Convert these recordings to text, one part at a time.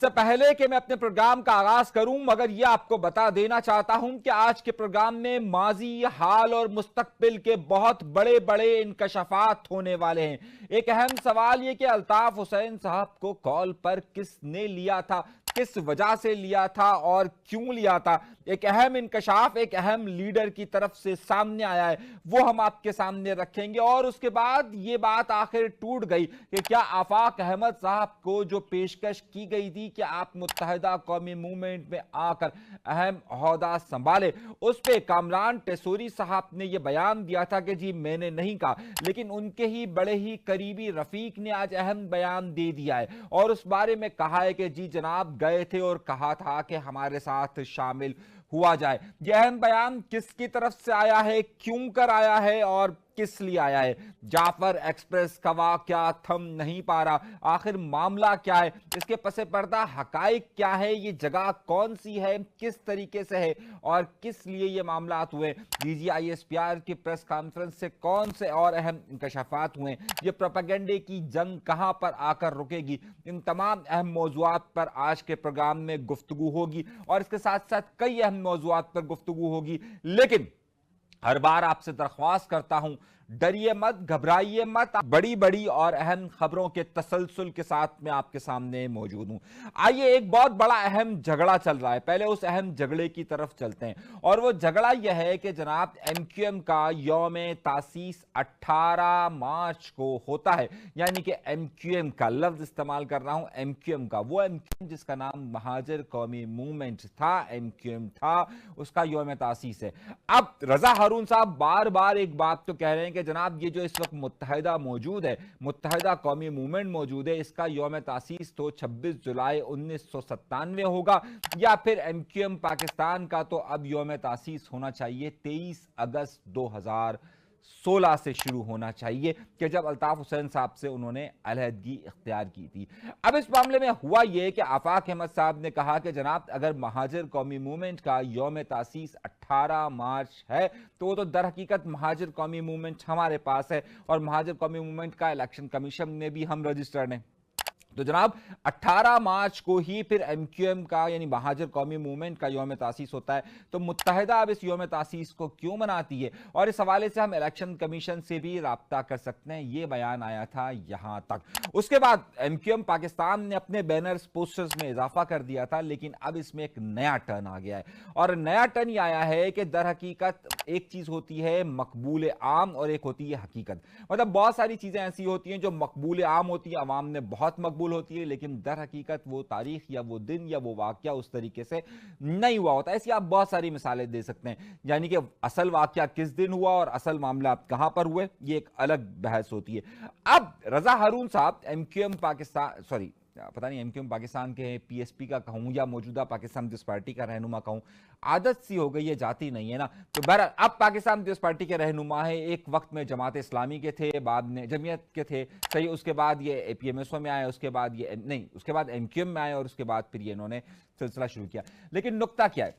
इससे पहले कि मैं अपने प्रोग्राम का आगाज करूं, मगर यह आपको बता देना चाहता हूं कि आज के प्रोग्राम में माजी, हाल और मुस्तकबिल के बहुत बड़े बड़े इंकशाफात होने वाले हैं। एक अहम सवाल यह कि अल्ताफ हुसैन साहब को कॉल पर किसने लिया था, किस वजह से लिया था और क्यों लिया था। एक अहम इंकशाफ एक अहम लीडर की तरफ से सामने आया है, वो हम आपके सामने रखेंगे। और उसके बाद ये बात आखिर टूट गई कि क्या आफाक अहमद साहब को जो पेशकश की गई थी कि आप मुत्तहिदा कौमी मूवमेंट में आकर अहम ओहदा संभाले, उस पर कामरान टेसूरी साहब ने यह बयान दिया था कि जी मैंने नहीं कहा, लेकिन उनके ही बड़े ही करीबी रफीक ने आज अहम बयान दे दिया है और उस बारे में कहा है कि जी जनाब गए थे और कहा था कि हमारे साथ शामिल हुआ जाए। यह अहम बयान किसकी तरफ से आया है, क्यों कर आया है और किस लिए आया है। जाफर एक्सप्रेस का वाकया थम नहीं पा रहा, आखिर मामला क्या है, इसके पसे पर्दा हकाइक क्या है, ये जगह कौन सी है, किस तरीके से है और किस लिए ये मामला हुए। DGISPR की प्रेस कॉन्फ्रेंस से कौन से और अहम इंकशाफात हुए, ये प्रोपेगेंडे की जंग कहां पर आकर रुकेगी, इन तमाम अहम मौजुआत पर आज के प्रोग्राम में गुफ्तगू होगी और इसके साथ साथ कई अहम मौजुआत पर गुफ्तगू होगी। लेकिन हर बार आपसे दरख्वास्त करता हूं, डरिए मत, घबराइए मत, बड़ी बड़ी और अहम खबरों के तसलसल के साथ मैं आपके सामने मौजूद हूं। आइए, एक बहुत बड़ा अहम झगड़ा चल रहा है, पहले उस अहम झगड़े की तरफ चलते हैं। और वो झगड़ा यह है कि जनाब MQM का यौम तासीस 18 मार्च को होता है, यानी कि MQM का लफ्ज इस्तेमाल कर रहा हूं, MQM का, वो MQM जिसका नाम महाजर कौमी मूवमेंट था, MQM था, उसका यौम तासीस है। अब रजा हारून साहब बार बार एक बात तो कह रहे हैं कि जनाब ये जो इस वक्त मुत्तहिदा मौजूद है, मुत्तहिदा कौमी मूवमेंट मौजूद है, इसका यौम तासीस तो 26 जुलाई 1997 होगा, या फिर MQM पाकिस्तान का तो अब यौम तासीस होना चाहिए 23 अगस्त 2016 से शुरू होना चाहिए, कि जब अल्ताफ हुसैन साहब से उन्होंने अलहदगी इख्तियार की थी। अब इस मामले में हुआ यह कि आफाक अहमद साहब ने कहा कि जनाब अगर महाजर कौमी मूवमेंट का यौम तासीस 18 मार्च है तो वो तो दर हकीकत महाजर कौमी मूवमेंट हमारे पास है और महाजर कौमी मूवमेंट का इलेक्शन कमीशन में भी हम रजिस्टर्ड हैं। तो जनाब 18 मार्च को ही फिर MQM का यानी महाजर कौमी मूवमेंट का यौम तासीस होता है, तो मुत्तहिदा अब इस यौम तासीस को क्यों मनाती है, और इस हवाले से हम इलेक्शन कमीशन से भी राब्ता कर सकते हैं। ये बयान आया था यहां तक। उसके बाद MQM पाकिस्तान ने अपने बैनर्स पोस्टर्स में इजाफा कर दिया था, लेकिन अब इसमें एक नया टर्न आ गया है और नया टर्न यह आया है कि दर हकीकत एक चीज होती है मकबूल आम और एक होती है हकीकत। मतलब बहुत सारी चीजें ऐसी होती हैं जो मकबूल आम होती है, अवाम ने बहुत मकबूल होती है, लेकिन दर हकीकत वो तारीख या वो दिन या वो वाकया उस तरीके से नहीं हुआ होता। ऐसी आप बहुत सारी मिसालें दे सकते हैं, यानी कि असल वाकया किस दिन हुआ और असल मामला कहां पर हुए, ये एक अलग बहस होती है। अब रजा हारून साहब MQM पाकिस्तान, सॉरी पता नहीं MQM पाकिस्तान के PSP का कहूं या मौजूदा पाकिस्तान पीपल्स पार्टी का रहनुमा कहूं, आदत सी हो गई है, जाती नहीं है ना। तो बहरहाल अब पाकिस्तान पीपल्स पार्टी के रहनुमा है, एक वक्त में जमात इस्लामी के थे, बाद में जमीयत के थे, सही, उसके बाद ये APMSO में आए, उसके बाद ये नहीं, उसके बाद MQM में आए और उसके बाद फिर ये इन्होंने सिलसिला शुरू किया। लेकिन नुक्ता क्या है,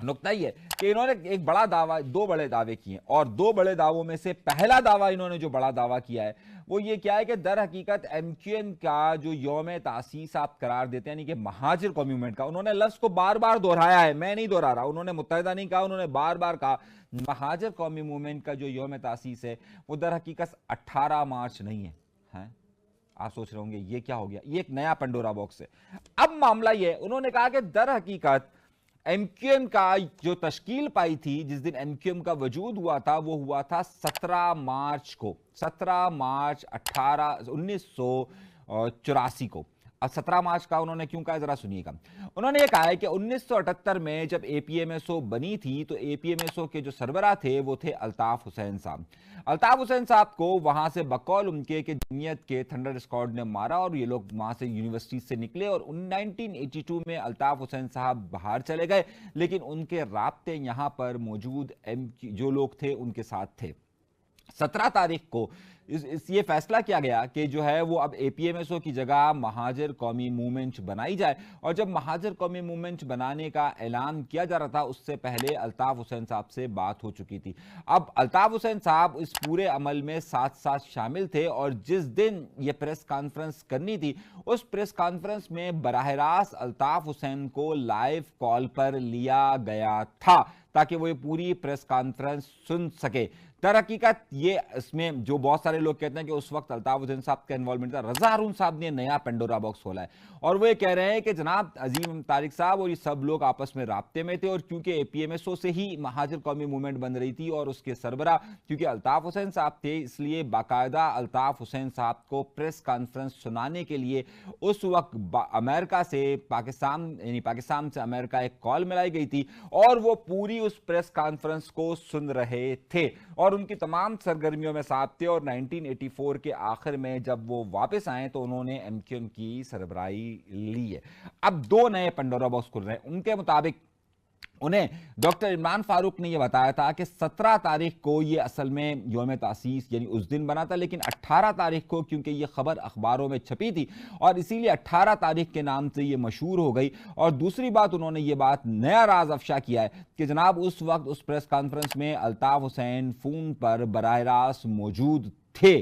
नुकता ये कि इन्होंने एक बड़ा दावा, दो बड़े दावे किए और दो बड़े दावों में से पहला दावा इन्होंने जो बड़ा दावा किया है वो ये क्या है कि दर हकीकत MQM का जो यौम तासीस आप करार देते हैं, यानी कि महाजिर कौमी मूवमेंट का, उन्होंने लफ्ज को बार बार दोहराया है, मैं नहीं दोहरा रहा, उन्होंने मुत्तहिदा नहीं कहा, उन्होंने बार बार कहा महाजिर कौमी मूवमेंट का जो यौम तासीस है वो दर हकीकत 18 मार्च नहीं है। आप सोच रहे होंगे ये क्या हो गया, ये एक नया पंडोरा बॉक्स है। अब मामला ये, उन्होंने कहा कि दर हकीकत MQM का जो तश्कील पाई थी, जिस दिन MQM का वजूद हुआ था वो हुआ था 17 मार्च को, 17 मार्च 1984 को। अब 17 मार्च का उन्होंने क्यों कहा, जरा सुनिएगा। उन्होंने ये कहा है कि 1978 में जब APMSO बनी थी तो APMSO के जो सरबराह थे वो थे अल्ताफ हुसैन साहब। अल्ताफ हुसैन साहब को वहां से बकौल उनके कि जमीयत के थंडर स्क्वाड ने मारा और ये लोग वहां से यूनिवर्सिटी से निकले और 1982 में अल्ताफ हुसैन साहब बाहर चले गए, लेकिन उनके राब्ते यहां पर मौजूद जो लोग थे उनके साथ थे। 17 तारीख को ये फैसला किया गया कि जो है वो अब एपीएमएसओ की जगह महाजर कौमी मूवमेंट बनाई जाए। और जब महाजर कौमी मूवमेंट बनाने का ऐलान किया जा रहा था, उससे पहले अल्ताफ हुसैन साहब से बात हो चुकी थी। अब अल्ताफ हुसैन साहब इस पूरे अमल में साथ साथ शामिल थे और जिस दिन ये प्रेस कॉन्फ्रेंस करनी थी, उस प्रेस कॉन्फ्रेंस में बराह रास्त अल्ताफ हुसैन को लाइव कॉल पर लिया गया था ताकि वो ये पूरी प्रेस कॉन्फ्रेंस सुन सके। दर हकीकत ये इसमें जो बहुत सारे लोग कहते हैं कि उस वक्त अल्ताफ हुसैन साहब का इन्वॉल्वमेंट था, रजा हारून साहब ने नया पेंडोरा बॉक्स खोला है और वो ये कह रहे हैं कि जनाब अजीम तारिक साहब और ये सब लोग आपस में राब्ते में थे और क्योंकि एपीएमएसओ से ही महाजर कौमी मूवमेंट बन रही थी और उसके सरबरा क्योंकि अल्ताफ हुसैन साहब थे, इसलिए बाकायदा अल्ताफ हुसैन साहब को प्रेस कॉन्फ्रेंस सुनाने के लिए उस वक्त अमेरिका से पाकिस्तान यानी पाकिस्तान से अमेरिका एक कॉल मिलाई गई थी और वो पूरी उस प्रेस कॉन्फ्रेंस को सुन रहे थे और उनकी तमाम सरगर्मियों में साथ थे। और 1984 के आखिर में जब वो वापस आए तो उन्होंने एमक्यूएम की सरबराही ली है। अब 2 नए पेंडोरा बॉक्स खुल रहे हैं। उनके मुताबिक उन्हें डॉक्टर इमरान फारूक ने यह बताया था कि 17 तारीख को यह असल में यौम तासीस यानी उस दिन बना था, लेकिन 18 तारीख को क्योंकि यह खबर अखबारों में छपी थी और इसीलिए 18 तारीख के नाम से यह मशहूर हो गई। और दूसरी बात, उन्होंने यह बात नया राज अफशा किया है कि जनाब उस वक्त उस प्रेस कॉन्फ्रेंस में अल्ताफ हुसैन फोन पर बराह रास्त मौजूद थे।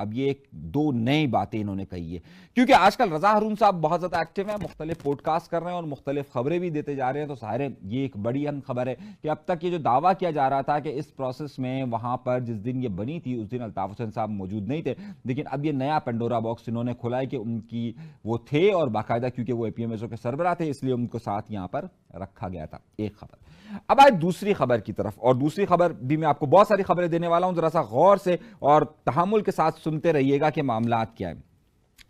अब ये 2 नई बातें इन्होंने कही है क्योंकि आजकल रजा हारून साहब बहुत ज्यादा एक्टिव हैं, मुख्तलिफ पॉडकास्ट कर रहे हैं और मुख्तलिफ खबरें भी देते जा रहे हैं। तो सारे ये एक बड़ी अहम खबर है कि अब तक ये जो दावा किया जा रहा था कि इस प्रोसेस में वहां पर जिस दिन ये बनी थी उस दिन अल्ताफ हुसैन साहब मौजूद नहीं थे, लेकिन अब ये नया पेंडोरा बॉक्स इन्होंने खोला है कि उनकी वो थे और बाकायदा क्योंकि वो एपीएमएसओ के सरबराह थे इसलिए उनको साथ यहां पर रखा गया था। एक खबर। अब आए दूसरी खबर की तरफ और दूसरी खबर भी मैं आपको बहुत सारी खबरें देने वाला हूं, जरा सा गौर से और तहम्मुल के साथ सुनते रहिएगा कि मामला क्या है।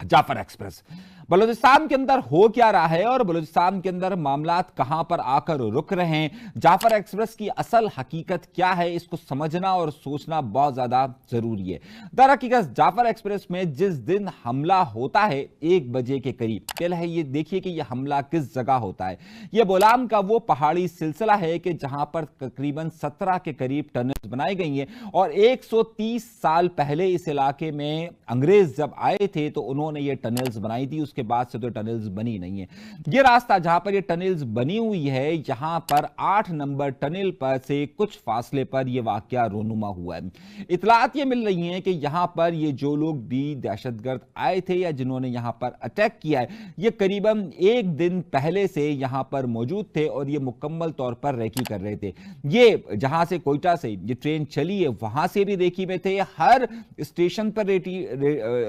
जाफर एक्सप्रेस बलूचिस्तान के अंदर हो क्या रहा है और बलूचिस्तान के अंदर मामलात कहां पर आकर रुक रहे हैं, जाफर एक्सप्रेस की असल हकीकत क्या है, इसको समझना और सोचना बहुत ज्यादा जरूरी है। दर हकीकत जाफर एक्सप्रेस में जिस दिन हमला होता है 1 बजे के करीब, पहले है ये देखिए कि यह हमला किस जगह होता है। यह बोलाम का वो पहाड़ी सिलसिला है कि जहां पर तकरीबन 17 के करीब टनल्स बनाई गई हैं और 130 साल पहले इस इलाके में अंग्रेज जब आए थे तो उन्होंने ये टनल्स बनाई थी, उसके बाद से तो टनल्स बनी नहीं है। ये रास्ता जहां पर ये टनल्स बनी हुई है, यहां पर 8 नंबर टनल पर से कुछ फासले पर यह वाकया रोनुमा हुआ है। इतलात ये मिल रही हैं कि यहां पर ये जो लोग भी दहशतगर्द आए थे या जिन्होंने यहां पर अटैक किया है, ये करीबन 1 दिन पहले से यहां पर मौजूद थे और ये मुकम्मल तौर पर रेकी कर रहे थे। ये जहां से कोयटा से ये ट्रेन चली है वहां से भी रेकी में थे, हर स्टेशन पर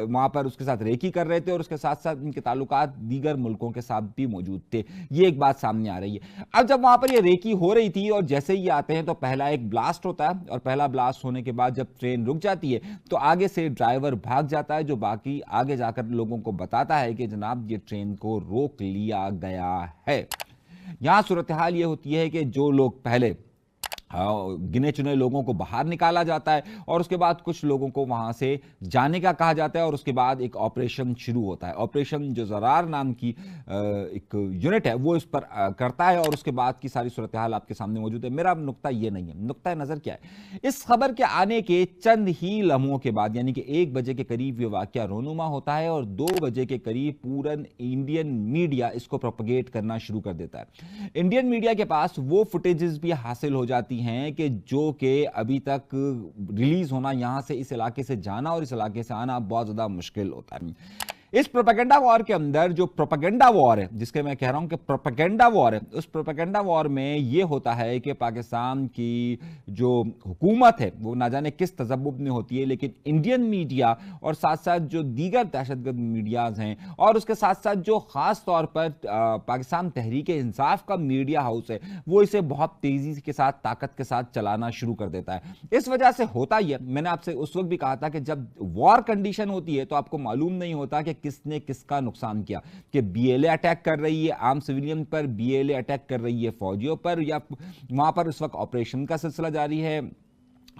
वहां पर उसके साथ रेकी कर रहे थे और उसके साथ साथ इनके ताल्लुकात दीगर मुल्कों के साथ भी मौजूद थे। ये एक बात सामने आ रही है। अब जब वहां पर ये रेकी हो रही थी और जैसे ही आते हैं तो पहला एक ब्लास्ट होता है और पहला ब्लास्ट होने के बाद जब ट्रेन रुक जाती है तो आगे से ड्राइवर भाग जाता है, जो बाकी आगे जाकर लोगों को बताता है कि जनाब ये ट्रेन को रोक लिया गया है। यहां सूरत हाल ये होती है कि जो लोग पहले गिने चुने लोगों को बाहर निकाला जाता है और उसके बाद कुछ लोगों को वहां से जाने का कहा जाता है और उसके बाद एक ऑपरेशन शुरू होता है। ऑपरेशन जो ज़रार नाम की एक यूनिट है वो इस पर करता है और उसके बाद की सारी सूरत हाल आपके सामने मौजूद है। मेरा नुक्ता ये नहीं है, नुक्ता नज़र क्या है, इस खबर के आने के चंद ही लम्हों के बाद यानी कि 1 बजे के करीब ये वाकया रोनुमा होता है और 2 बजे के करीब पूरा इंडियन मीडिया इसको प्रोपगेट करना शुरू कर देता है। इंडियन मीडिया के पास वो फुटेजेस भी हासिल हो जाती हैं कि जो कि अभी तक रिलीज होना, यहां से इस इलाके से जाना और इस इलाके से आना बहुत ज्यादा मुश्किल होता है। इस प्रोपेगेंडा वॉर के अंदर जो प्रोपेगेंडा वॉर है, जिसके मैं कह रहा हूं कि प्रोपेगेंडा वॉर है, उस प्रोपेगेंडा वॉर में यह होता है कि पाकिस्तान की जो हुकूमत है वो ना जाने किस तजब्बुब में होती है, लेकिन इंडियन मीडिया और साथ साथ जो दीगर दहशतगर्द मीडियाज हैं और उसके साथ साथ जो खास तौर पर पाकिस्तान तहरीक इंसाफ का मीडिया हाउस है वो इसे बहुत तेजी के साथ, ताकत के साथ चलाना शुरू कर देता है। इस वजह से होता ही है, मैंने आपसे उस वक्त भी कहा था कि जब वॉर कंडीशन होती है तो आपको मालूम नहीं होता कि किसने किसका नुकसान किया, कि बीएलए अटैक कर रही है आम सिविलियन पर, बीएलए अटैक कर रही है फौजियों पर, या वहां पर उस वक्त ऑपरेशन का सिलसिला जारी है,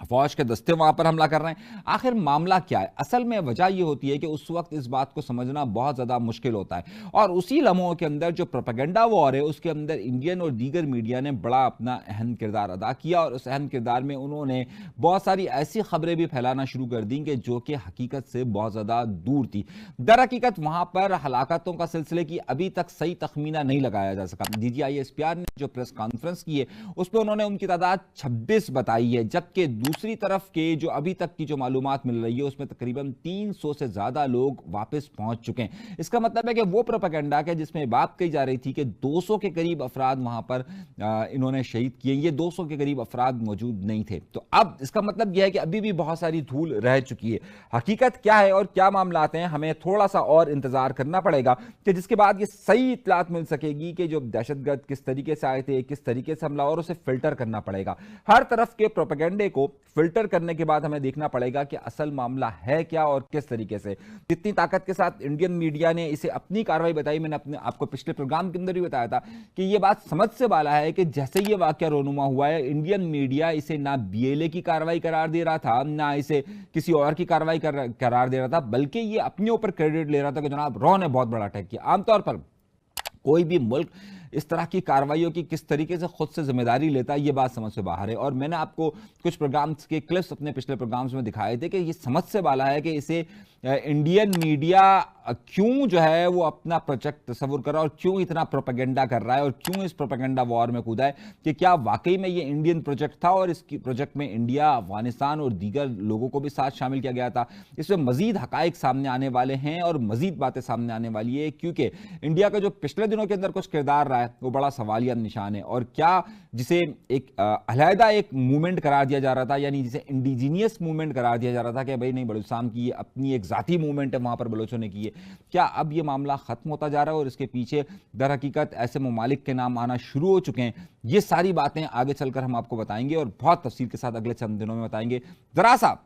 फौज के दस्ते वहां पर हमला कर रहे हैं। आखिर मामला क्या है? असल में वजह यह होती है कि उस वक्त इस बात को समझना बहुत ज्यादा मुश्किल होता है, और उसी लम्हों के अंदर जो प्रोपेगेंडा वॉर है उसके अंदर इंडियन और दीगर मीडिया ने बड़ा अपना अहम किरदार अदा किया, और उस अहम किरदार में उन्होंने बहुत सारी ऐसी खबरें भी फैलाना शुरू कर दी कि जो कि हकीकत से बहुत ज्यादा दूर थी। दर हकीकत वहां पर हलाकतों का सिलसिले की अभी तक सही तखमीना नहीं लगाया जा सका। DGISPR ने जो प्रेस कॉन्फ्रेंस की है उस पर उन्होंने उनकी तादाद 26 बताई है, जबकि दूसरी तरफ के जो अभी तक की जो मालूमात मिल रही है उसमें तकरीबन 300 से ज्यादा लोग वापस पहुंच चुके हैं। इसका मतलब है कि वो प्रोपेगेंडा के जिसमें बात कही जा रही थी कि 200 के करीब अफराद वहां पर इन्होंने शहीद किए, ये 200 के करीब अफराद मौजूद नहीं थे। तो अब इसका मतलब यह है कि अभी भी बहुत सारी धूल रह चुकी है। हकीकत क्या है और क्या मामला हैं, हमें थोड़ा सा और इंतजार करना पड़ेगा कि जिसके बाद ये सही इत्तलात मिल सकेगी कि जो दहशतगर्द किस तरीके से आए थे, किस तरीके से हमला, और उसे फिल्टर करना पड़ेगा। हर तरफ के प्रोपेगेंडे को फिल्टर करने के बाद हमें देखना पड़ेगा कि असल मामला है क्या और किस तरीके से। जितनी ताकत के साथ इंडियन मीडिया ने इसे अपनी कार्रवाई बताई, मैंने अपने आपको पिछले प्रोग्राम के अंदर भी बताया था कि यह बात समझ से बाला है कि जैसे ये वाकया रोनुमा हुआ है, इंडियन मीडिया इसे ना BLA की कार्रवाई करार दे रहा था, ना इसे किसी और की कार्रवाई करार दे रहा था, बल्कि ये अपने ऊपर क्रेडिट ले रहा था कि जनाब रॉ ने बहुत बड़ा अटैक किया। आमतौर पर कोई भी मुल्क इस तरह की कार्रवाइयों की किस तरीके से खुद से जिम्मेदारी लेता है, ये बात समझ से बाहर है। और मैंने आपको कुछ प्रोग्राम्स के क्लिप्स अपने पिछले प्रोग्राम्स में दिखाए थे कि ये समझ से बाला है कि इसे इंडियन मीडिया क्यों जो है वो अपना प्रोजेक्ट तस्वुर कर रहा है और क्यों इतना प्रोपेगेंडा कर रहा है और क्यों इस प्रोपेगेंडा वॉर में कूदा है, कि क्या वाकई में ये इंडियन प्रोजेक्ट था और इसकी प्रोजेक्ट में इंडिया, अफगानिस्तान और दीगर लोगों को भी साथ शामिल किया गया था। इसमें मजीद हकाइक सामने आने वाले हैं और मजीद बातें सामने आने वाली है, क्योंकि इंडिया का जो पिछले दिनों के अंदर कुछ किरदार रहा है वो बड़ा सवालिया निशान है। और क्या जिसे एक अलहदा एक मूवमेंट करार दिया जा रहा था, यानी जिसे इंडिजीनियस मूवमेंट करार दिया जा रहा था कि भाई नहीं, बलूचिस्तान की अपनी एक जाती मूवमेंट है वहां पर बलोचों ने की है, क्या अब यह मामला खत्म होता जा रहा है और इसके पीछे दर हकीकत ऐसे ममालिक के नाम आना शुरू हो चुके हैं? ये सारी बातें आगे चलकर हम आपको बताएंगे और बहुत तफसील के साथ अगले चंद दिनों में बताएंगे। जरा सा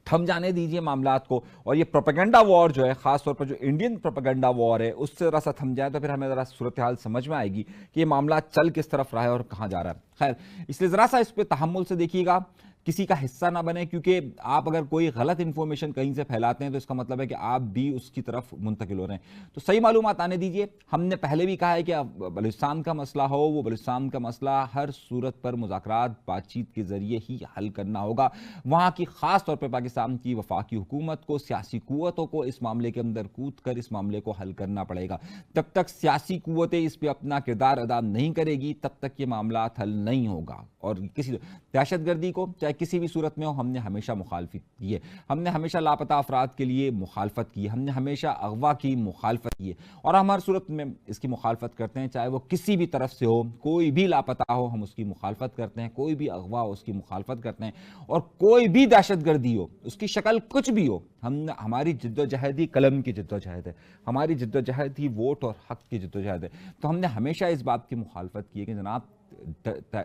थम जाने दीजिए मामलात को, और ये प्रोपेगेंडा वॉर जो है, खासतौर पर जो इंडियन प्रोपेगेंडा वॉर है, उससे जरा सा थम जाए तो फिर हमें जरा सूरत हाल समझ में आएगी कि ये मामला चल किस तरफ रहा है और कहां जा रहा है। खैर, इसलिए जरा सा इस पर तहम्मुल से देखिएगा, किसी का हिस्सा ना बने, क्योंकि आप अगर कोई गलत इंफॉर्मेशन कहीं से फैलाते हैं तो इसका मतलब है कि आप भी उसकी तरफ मुंतकिल हो रहे हैं। तो सही मालूमात आने दीजिए। हमने पहले भी कहा है कि बलूचिस्तान का मसला हो, वो बलूचिस्तान का मसला हर सूरत पर मुज़ाकरात, बातचीत के जरिए ही हल करना होगा। वहां की खास तौर पर पाकिस्तान की वफाकी हुकूमत को, सियासी कुव्वतों को इस मामले के अंदर कूद कर इस मामले को हल करना पड़ेगा। जब तक सियासी कुव्वतें इस पर अपना किरदार अदा नहीं करेगी तब तक ये मामला हल नहीं होगा। और किसी दहशतगर्दी को चाहे किसी भी सूरत में हो, हमने हमेशा मुखालफत की है। हमने हमेशा लापता अफराद के लिए मुखालफत की है, हमने हमेशा अगवा की मुखालफत की है, और हम हर सूरत में इसकी मुखालफत करते हैं, चाहे वो किसी भी तरफ से हो। कोई भी लापता हो हम उसकी मुखालफत करते हैं, कोई भी अगवा हो उसकी मुखालफत करते हैं, और कोई भी दहशतगर्दी हो, उसकी शक्ल कुछ भी हो, हम हमारी जिद्दोजहद ही कलम की जिद्दोजहद है, हमारी जिद्दोजहद ही वोट और हक की जिद्दोजहद है। तो हमने हमेशा इस बात की मुखालफत की है कि जनाब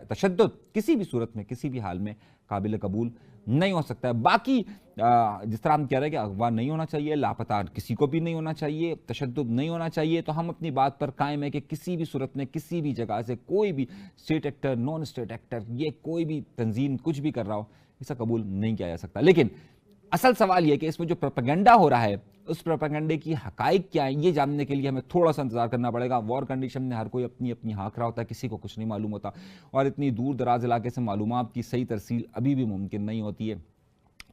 तशद्दुद किसी भी सूरत में, किसी भी हाल में काबिल कबूल नहीं हो सकता है। बाकी जिस तरह हम कह रहे हैं कि अगवा नहीं होना चाहिए, लापता किसी को भी नहीं होना चाहिए, तशद्दुद नहीं होना चाहिए, तो हम अपनी बात पर कायम है कि किसी भी सूरत में, किसी भी जगह से कोई भी state actor, non state actor, ये कोई भी तंजीम कुछ भी कर रहा हो, इसे कबूल नहीं किया जा सकता। लेकिन असल सवाल यह कि इसमें जो प्रोपेगेंडा हो रहा है, उस प्रोपेगेंडे की हकाइक क्या है, ये जानने के लिए हमें थोड़ा सा इंतजार करना पड़ेगा। वॉर कंडीशन में हर कोई अपनी अपनी हाँक रहा होता है, किसी को कुछ नहीं मालूम होता, और इतनी दूर दराज इलाके से मालूमात की सही तरसील अभी भी मुमकिन नहीं होती है।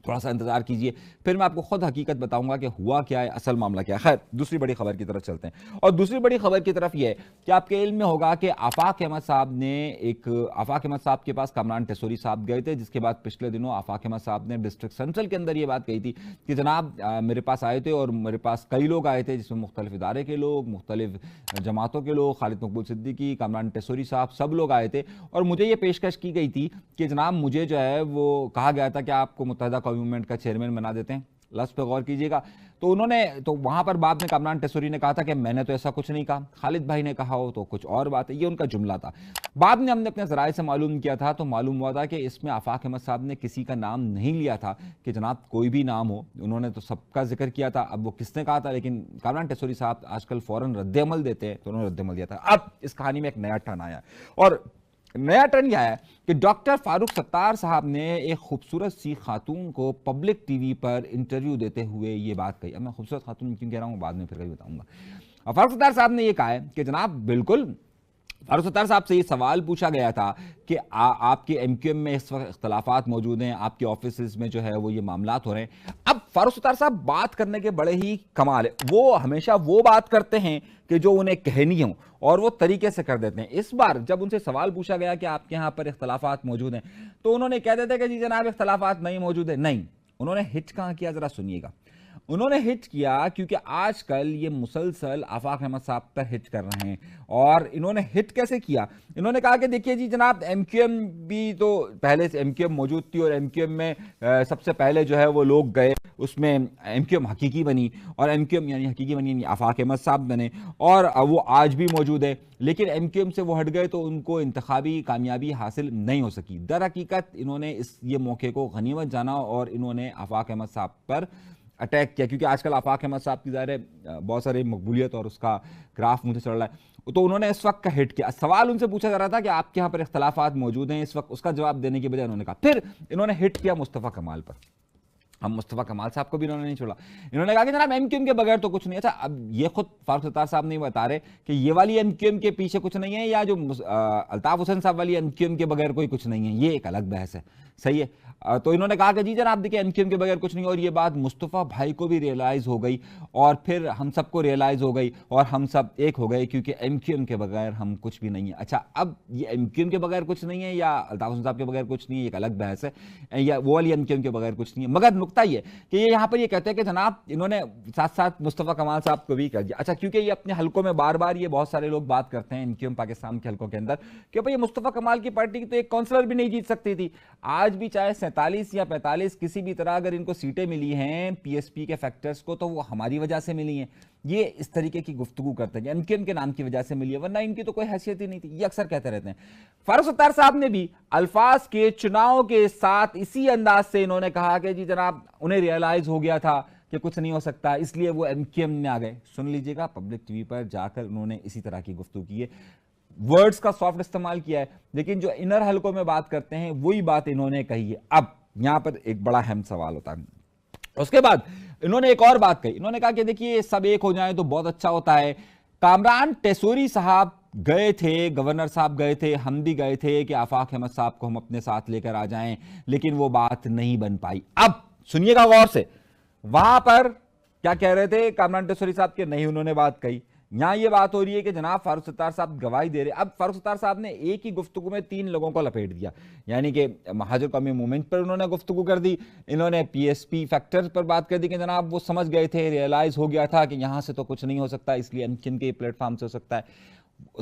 थोड़ा सा इंतजार कीजिए, फिर मैं आपको खुद हकीकत बताऊंगा कि हुआ क्या है, असल मामला क्या है। खैर, दूसरी बड़ी खबर की तरफ चलते हैं, और दूसरी बड़ी खबर की तरफ यह है कि आपके इल्म में होगा कि आफाक अहमद साहब के पास कामरान टेसोरी साहब गए थे, जिसके बाद पिछले दिनों आफाक अहमद साहब ने डिस्ट्रिक्ट सेंट्रल के अंदर यह बात कही थी कि जनाब मेरे पास आए थे, और मेरे पास कई लोग आए थे, जिसमें मुख्तलिफ इदारे के लोग, मुख्तलिफ जमातों के लोग, खालिद मकबूल सिद्दीकी, कामरान टेसोरी साहब, सब लोग आए थे, और मुझे ये पेशकश की गई थी कि जनाब मुझे जो है वो कहा गया था कि आपको मुत्तहिदा कौमी मूवमेंट का चेयरमैन बना देते हैं। लफ्ज़ पे गौर कीजिएगा। तो वहां पर बाद में कामरान टेसोरी ने कहा था कि मैंने तो ऐसा कुछ नहीं कहा, खालिद भाई ने कहा हो तो कुछ और बात है, ये उनका जुमला था। बाद में हमने अपने ज़राए से मालूम किया था, तो मालूम हुआ था कि इसमें आफाक अहमद साहब ने किसी का नाम नहीं लिया था कि जनाब कोई भी नाम हो, उन्होंने तो सबका जिक्र किया था। अब वो किसने कहा था, लेकिन कामरान टेसोरी साहब आजकल फौरन रद्द अमल देते हैं, तो उन्होंने रद्द अमल दिया था। अब इस कहानी में एक नया टर्न आया, और नया ट्रेंड क्या है कि डॉक्टर फारूक सत्तार साहब ने एक खूबसूरत सी खातून को पब्लिक टीवी पर इंटरव्यू देते हुए ये बात कही। अब मैं खूबसूरत खातून क्यों कह रहा हूँ बाद में फिर कभी बताऊंगा। और फारूक सत्तार साहब ने ये कहा है कि जनाब बिल्कुल, फारूक सत्तार साहब से ये सवाल पूछा गया था कि आपके एमक्यूएम में इस वक्त इख्तलाफात मौजूद हैं, आपके ऑफिस में जो है वो ये मामलात हो रहे हैं। अब फारूक सत्तार साहब बात करने के बड़े ही कमाल है, वो हमेशा वो बात करते हैं कि जो उन्हें कहनी हो और वो तरीके से कर देते हैं। इस बार जब उनसे सवाल पूछा गया कि आपके यहाँ पर इख्तलाफात मौजूद हैं, तो उन्होंने कह देते कि जी जनाब इख्तलाफात नहीं मौजूद है। नहीं, उन्होंने हिट कहाँ किया, जरा सुनिएगा। उन्होंने हिट किया क्योंकि आजकल ये मुसलसल आफाक अहमद साहब पर हिट कर रहे हैं। और इन्होंने हिट कैसे किया, इन्होंने कहा कि देखिए जी जनाब एमक्यूएम भी तो पहले से एमक्यूएम मौजूद थी और एमक्यूएम में सबसे पहले जो है वो लोग गए, उसमें एमक्यूएम हकीकी बनी और एमक्यूएम यानी हकीकी बनी यानी आफाक अहमद साहब बने और वो आज भी मौजूद है। लेकिन एमक्यूएम से वो हट गए तो उनको इंतखाबी कामयाबी हासिल नहीं हो सकी। दर हकीकत इन्होंने ये मौके को गनीमत जाना और इन्होंने आफाक अहमद साहब पर अटैक किया, क्योंकि आजकल आफाक अहमद साहब की ज़ाहिर बहुत सारी मकबूलियत और उसका ग्राफ मुझे चल रहा है। तो उन्होंने इस वक्त का हिट किया। सवाल उनसे पूछा जा रहा था कि आपके यहाँ पर इख्तलाफात मौजूद हैं इस वक्त, उसका जवाब देने के बजाय उन्होंने कहा, फिर इन्होंने हिट किया मुस्तफ़ा कमाल पर। हम मुस्तफ़ा कमाल साहब को भी इन्होंने नहीं छोड़ा। इन्होंने कहा कि जनाब एमक्यूएम के बगैर तो कुछ नहीं। अच्छा, अब ये खुद फारूक सत्तार साहब नहीं बता रहे कि ये वाली एमक्यूएम के पीछे कुछ नहीं है या जो अल्ताफ हुसैन साहब वाली एमक्यूएम के बगैर कोई कुछ नहीं है, ये एक अलग बहस है। सही है। तो इन्होंने कहा कि जी जनाब देखिए एमक्यूएम के बगैर कुछ नहीं, और ये बात मुस्तफ़ा भाई को भी रियलाइज़ हो गई और फिर हम सबको रियलाइज़ हो गई और हम सब एक हो गए, क्योंकि एमक्यूएम के बगैर हम कुछ भी नहीं है। अच्छा, अब ये एमक्यूएम के बगैर कुछ नहीं है या अल्ताफ हुसैन साहब के बगैर कुछ नहीं है, एक अलग बहस है, या वो वाली एमक्यूएम के बगैर कुछ नहीं है। मगर नुकता ये कि ये यहाँ पर ये कहते हैं कि जनाब इन्होंने साथ साथ मुस्तफ़ा कमाल साहब को भी कर दिया। अच्छा, क्योंकि ये अपने हलकों में बार बार ये बहुत सारे लोग बात करते हैं एमक्यूएम पाकिस्तान के हलकों के अंदर कि भाई मुस्तफ़ा कमाल की पार्टी की तो एक काउंसलर भी नहीं जीत सकती थी। आज भी चाहे 47 या 45 किसी भी तरह अगर इनको सीटें मिली हैं पीएसपी के फैक्टर्स को, तो वो हमारी वजह से मिली हैं। ये इस तरीके की गुफ्तगू करते हैं, एमक्यूएम के नाम की वजह से मिली है, वरना इनकी तो कोई हैसियत ही नहीं थी। ये अक्सर कहते रहते हैं। फारूक सत्तार साहब ने भी अल्फाज के चुनाव के साथ इसी अंदाज से इन्होंने कहा कि जी जनाब उन्हें रियलाइज हो गया था कि कुछ नहीं हो सकता, इसलिए वो एमक्यूएम में आ गए। सुन लीजिएगा, पब्लिक टीवी पर जाकर उन्होंने इसी तरह की गुफ्तगू की है, वर्ड्स का सॉफ्ट इस्तेमाल किया है, लेकिन जो इनर हलकों में बात करते हैं वही बात इन्होंने कही है। अब यहां पर एक बड़ा अहम सवाल होता है। उसके बाद इन्होंने एक और बात कही, इन्होंने कहा कि देखिए सब एक हो जाए तो बहुत अच्छा होता है। कामरान टेसूरी साहब गए थे, गवर्नर साहब गए थे, हम भी गए थे कि आफाक अहमद साहब को हम अपने साथ लेकर आ जाएं, लेकिन वो बात नहीं बन पाई। अब सुनिएगा गौर से, वहां पर क्या कह रहे थे कामरान टेसूरी साहब के, नहीं उन्होंने बात कही। यहां ये बात हो रही है कि जनाब फारूक सत्तार साहब गवाही दे रहे। अब फारूक सत्तार साहब ने एक ही गुफ्तगू में 3 लोगों को लपेट दिया, यानी कि महाजर कौमी मूवमेंट पर उन्होंने गुफ्तगू कर दी, इन्होंने पीएसपी फैक्टर्स पर बात कर दी कि जनाब वो समझ गए थे, रियलाइज हो गया था कि यहां से तो कुछ नहीं हो सकता, इसलिए एमक्यूएम के प्लेटफॉर्म से हो सकता है,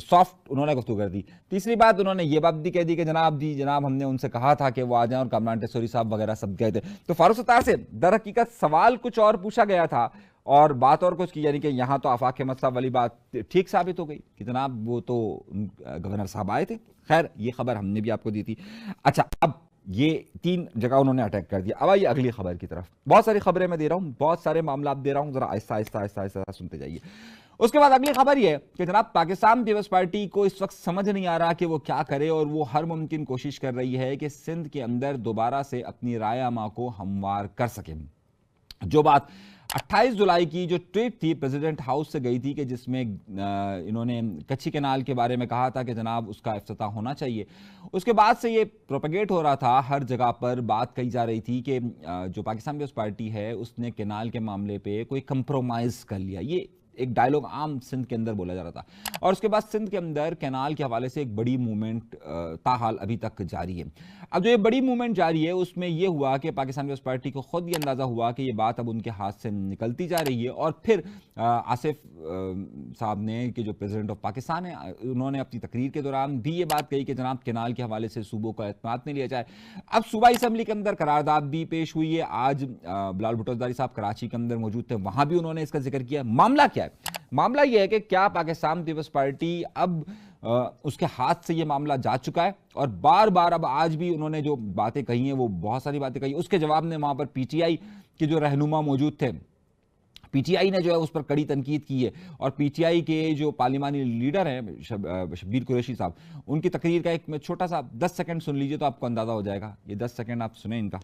सॉफ्ट उन्होंने गुफ्तगू कर दी। तीसरी बात उन्होंने ये बात भी कह दी कि जनाब हमने उनसे कहा था कि वो आ जाएं और कामरान टेसूरी साहब वगैरह सब गए थे। तो फारूक सत्तार से दर हकीकत सवाल कुछ और पूछा गया था और बात और कुछ की, यानी कि यहां तो आफाक अहमद साहब वाली बात ठीक साबित हो गई कि जनाब वो तो गवर्नर साहब आए थे। खैर ये खबर हमने भी आपको दी थी। अच्छा, अब ये 3 जगह उन्होंने अटैक कर दिया। अब आइए अगली खबर की तरफ। बहुत सारी खबरें मैं दे रहा हूं, बहुत सारे मामला दे रहा हूं, जरा आहिस्ता आहिस्ता आहिस्ता आहिस्ता सुनते जाइए। उसके बाद अगली खबर यह कि जनाब पाकिस्तान पीपल्स पार्टी को इस वक्त समझ नहीं आ रहा कि वो क्या करे, और वो हर मुमकिन कोशिश कर रही है कि सिंध के अंदर दोबारा से अपनी राय आमा को हमवार कर सके। जो बात 28 जुलाई की जो ट्वीट थी प्रेसिडेंट हाउस से गई थी कि जिसमें इन्होंने कच्ची कैनाल के बारे में कहा था कि जनाब उसका इफ्तिताह होना चाहिए, उसके बाद से ये प्रोपेगेट हो रहा था, हर जगह पर बात कही जा रही थी कि जो पाकिस्तान पीपल्स पार्टी है उसने कैनाल के मामले पे कोई कंप्रोमाइज़ कर लिया। ये एक डायलॉग आम सिंध के अंदर बोला जा रहा था। और उसके बाद सिंध के अंदर कैनाल के हवाले से एक बड़ी मूवमेंट ताहाल अभी तक जारी है। अब जो ये बड़ी मूवमेंट जारी है उसमें यह हुआ कि पाकिस्तान पीपल्स पार्टी को खुद ये अंदाज़ा हुआ कि ये बात अब उनके हाथ से निकलती जा रही है, और फिर आसिफ साहब ने कि जो प्रेसिडेंट ऑफ पाकिस्तान है उन्होंने अपनी तकरीर के दौरान भी ये बात कही कि जनाब कैनाल के हवाले से सूबों का एतमाद नहीं लिया जाए। अब सूबाई असम्बली के अंदर करारदाद भी पेश हुई है। आज बिलावल भुट्टो ज़रदारी साहब कराची के अंदर मौजूद थे, वहां भी उन्होंने इसका जिक्र किया। मामला क्या है? मामला यह है कि क्या पाकिस्तान पीपल्स पार्टी अब उसके हाथ से यह मामला जा चुका है, और बार बार अब आज भी उन्होंने जो बातें कही हैं वो बहुत सारी बातें कही। उसके जवाब में वहां पर पीटीआई के जो रहनुमा मौजूद थे पीटीआई ने जो है उस पर कड़ी तनकीद की है और पीटीआई के जो पार्लिमानी लीडर हैं शब्बीर कुरैशी साहब, उनकी तकरीर का एक छोटा सा 10 सेकंड सुन लीजिए तो आपको अंदाजा हो जाएगा। ये 10 सेकंड आप सुने इनका।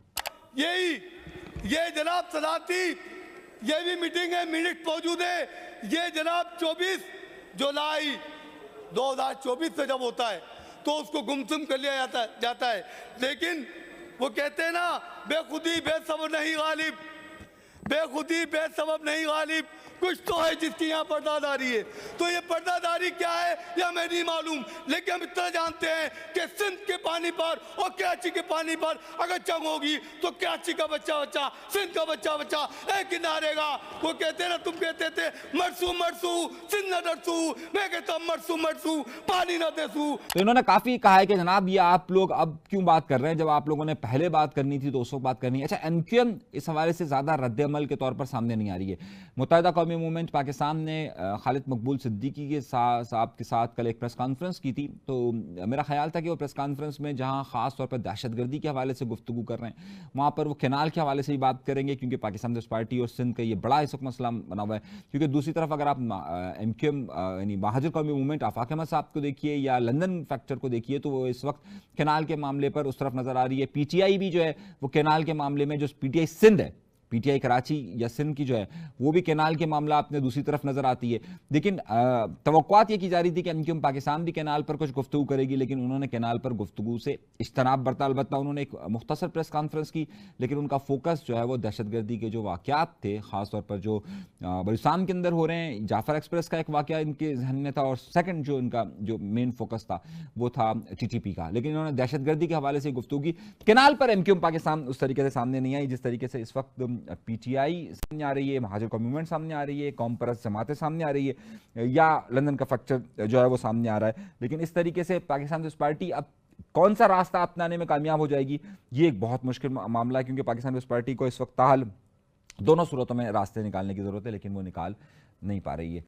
ये जनाब सदाती, ये भी मीटिंग है, मिनट मौजूद है। ये जनाब 24 जुलाई 2024 से जब होता है तो उसको गुमसुम कर लिया जाता है। लेकिन वो कहते हैं ना, बेखुदी बेसबब नहीं गालिब, बेखुदी बेसबब नहीं गालिब। कुछ तो है जिसकी यहाँ पर्दादारी है। तो ये पर्दादारी क्या है या मैं नहीं मालूम, लेकिन हम इतना जानते हैं कि सिंध के पानी पर और कराची के पानी पर अगर जंग होगी तो कराची का बच्चा बच्चा, सिंध का बच्चा बच्चा एक ही नारेगा। वो कहते ना, तुम कहते थे मरसू मरसू सिंध न डरसू, मैं कहता मरसू मरसू पानी न देसू। तो इन्होंने काफी कहा है कि जनाब ये आप लोग अब क्यों बात कर रहे हैं, जब आप लोगों ने पहले बात करनी थी तो उस वक्त बात करनी है। अच्छा, एमक्यूएम इस हवाले से ज्यादा रद्द-ए-अमल के तौर पर सामने नहीं आ रही है। मुत्तहिदा कौमी मूवमेंट पाकिस्तान ने खालिद मकबूल सिद्दीकी के साहब के साथ कल एक प्रेस कॉन्फ्रेंस की थी। तो मेरा ख्याल था कि वो प्रेस कॉन्फ्रेंस में जहां खास तौर पर दहशतगर्दी के हवाले से गुफ्तगू कर रहे हैं, वहां पर वो कैनाल के हवाले से ही बात करेंगे, क्योंकि पाकिस्तान पीपल्स पार्टी और सिंध का ये बड़ा इस वक्त मसला बना हुआ है। क्योंकि दूसरी तरफ अगर आप एमक्यूएम यानी महाजर कौमी मूवमेंट आफाक अहमद साहब को देखिए या लंदन फैक्टर को देखिए, तो वो इस वक्त कैनाल के मामले पर उस तरफ नजर आ रही है। पीटीआई भी जो है वो कैनाल के मामले में, जो पीटीआई सिंध है, पीटीआई कराची या सिंध की जो है वो भी कैनाल के मामला अपने दूसरी तरफ नजर आती है। लेकिन तवक्कुआत ये की जा रही थी कि एमक्यूएम पाकिस्तान भी कैनाल पर कुछ गुफ्तगू करेगी, लेकिन उन्होंने कैनाल पर गुफ्तगू से इज्तनाब बरता। अलबत्ता उन्होंने एक मुख्तसर प्रेस कॉन्फ्रेंस की, लेकिन उनका फोकस जो है वो दहशतगर्दी के जो वाक़यात थे, खासतौर पर जो बलूचिस्तान के अंदर हो रहे हैं, जाफर एक्सप्रेस का एक वाक़या इनके जहन में था, और सेकंड जो इनका जो मेन फोकस था वो था टीटीपी का। लेकिन इन्होंने दहशतगर्दी के हवाले से गुफ्तगू की। कैनाल पर एमक्यूएम पाकिस्तान उस तरीके से सामने नहीं आई जिस तरीके से इस वक्त पीटीआई सामने आ रही है, महाजर कौमी मूवमेंट सामने आ रही है, कौम परस्त जमातें सामने आ रही है, या लंदन का फैक्चर जो है वो सामने आ रहा है। लेकिन इस तरीके से पाकिस्तान पीपल्स पार्टी अब कौन सा रास्ता अपनाने में कामयाब हो जाएगी, ये एक बहुत मुश्किल मामला है, क्योंकि पाकिस्तान पीपल्स पार्टी को इस वक्त ताहाल दोनों सूरतों में रास्ते निकालने की जरूरत है, लेकिन वो निकाल नहीं पा रही है।